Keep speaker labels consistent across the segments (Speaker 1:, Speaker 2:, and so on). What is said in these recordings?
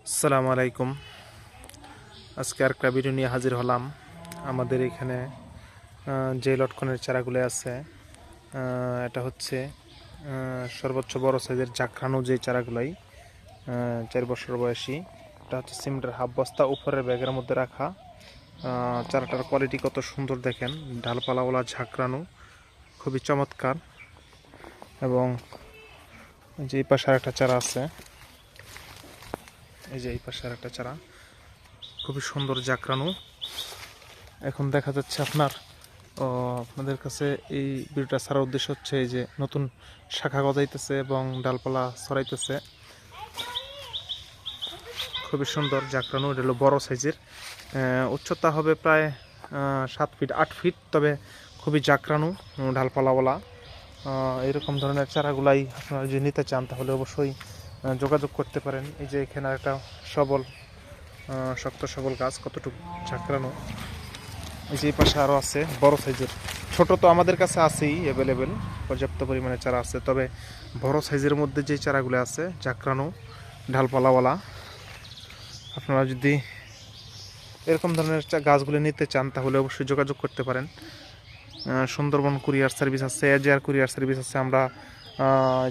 Speaker 1: আসসালামু আলাইকুম। আজকে আরেকটা ভিডিও নিয়ে হাজির হলাম। আমাদের এখানে যে লটকনের চারাগুলো আছে, এটা হচ্ছে সর্বোচ্চ বড় সাইজের জাকরানো যে চারাগুলাই 4 বছর বয়সী। এটা হচ্ছে সিমেন্টের হাফ বস্তা উপরের ব্যাগের মধ্যে রাখা। চারাটার কোয়ালিটি কত সুন্দর দেখেন, ডালপালাওয়ালা ঝাঁকড়ানো, খুবই চমৎকার। এবং যে এই পাশে আরেকটা চারা আছে, এই যে এই পাশে আরেকটা চারা খুবই সুন্দর জাকরানো। এখন দেখা যাচ্ছে আপনাদের কাছে এই ভিডিওটা ছাড়ার উদ্দেশ্য হচ্ছে এই যে নতুন শাখা গজাইতেছে এবং ডালপালা ছড়াইতেছে, খুবই সুন্দর জাকরানো। এটা হলো বড় সাইজের, উচ্চতা হবে প্রায় 7 ফিট 8 ফিট, তবে খুবই জাকরানো ডালপালাওয়ালা। এরকম ধরনের চারাগুলাই আপনারা যদি নিতে চান তাহলে অবশ্যই যোগাযোগ করতে পারেন। এই যে এখানে একটা শক্ত সবল গাছ, কতটুকু ঝাঁকড়ানো। এই যে এই পাশে আরও আছে বড় সাইজের। ছোট তো আমাদের কাছে আছেই, অ্যাভেলেবেল পর্যাপ্ত পরিমাণে চারা আছে, তবে বড় সাইজের মধ্যে যে চারাগুলো আছে ঝাঁকড়ানো ডালপালাওয়ালা, আপনারা যদি এরকম ধরনের গাছগুলো নিতে চান তাহলে অবশ্যই যোগাযোগ করতে পারেন। সুন্দরবন কুরিয়ার সার্ভিস আছে, এজিআর কুরিয়ার সার্ভিস আছে, আমরা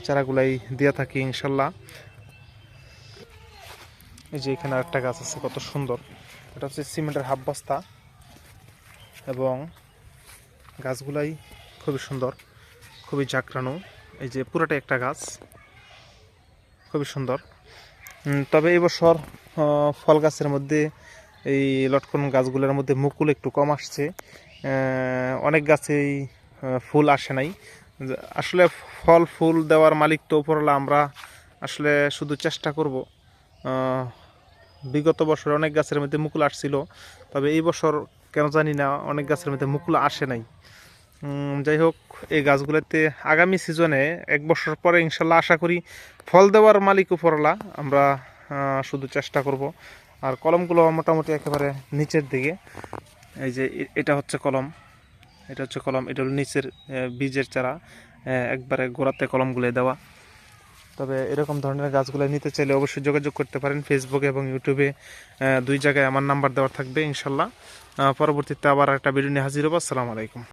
Speaker 1: চারাগুলাই দিয়ে থাকি ইনশাল্লাহ। এই যে এখানে আরেকটা গাছ আছে কত সুন্দর, এটা হচ্ছে সিমেন্টের হাফ বস্তা এবং গাছগুলাই খুবই সুন্দর, খুবই জাকরানো। এই যে পুরোটা একটা গাছ, খুবই সুন্দর। তবে এই বছর ফল গাছের মধ্যে এই লটকন গাছগুলোর মধ্যে মুকুল একটু কম আসছে, অনেক গাছেই ফুল আসে নাই। আসলে ফুল দেওয়ার মালিক তো উপরওয়ালা, আমরা আসলে শুধু চেষ্টা করব। বিগত বছর অনেক গাছের মধ্যে মুকুল আসছিল, তবে এই বছর কেন জানি না অনেক গাছের মধ্যে মুকুল আসে নাই। যাই হোক, এই গাছগুলোতে আগামী সিজনে 1 বছর পরে ইনশাল্লাহ আশা করি ফল দেওয়ার মালিক উপরওয়ালা, আমরা শুধু চেষ্টা করব। আর কলমগুলো মোটামুটি একেবারে নিচের দিকে। এই যে এটা হচ্ছে কলম, এটা হলো নিচের বীজের চারা, একবারে গোড়াতে কলমগুলো দেওয়া। তবে এরকম ধরনের গাছগুলো নিতে চাইলে অবশ্যই যোগাযোগ করতে পারেন। ফেসবুকে এবং ইউটিউবে 2 জায়গায় আমার নাম্বার দেওয়া থাকবে ইনশাল্লাহ। পরবর্তীতে আবার একটা ভিডিও নিয়ে হাজির হবো। আসসালামু আলাইকুম।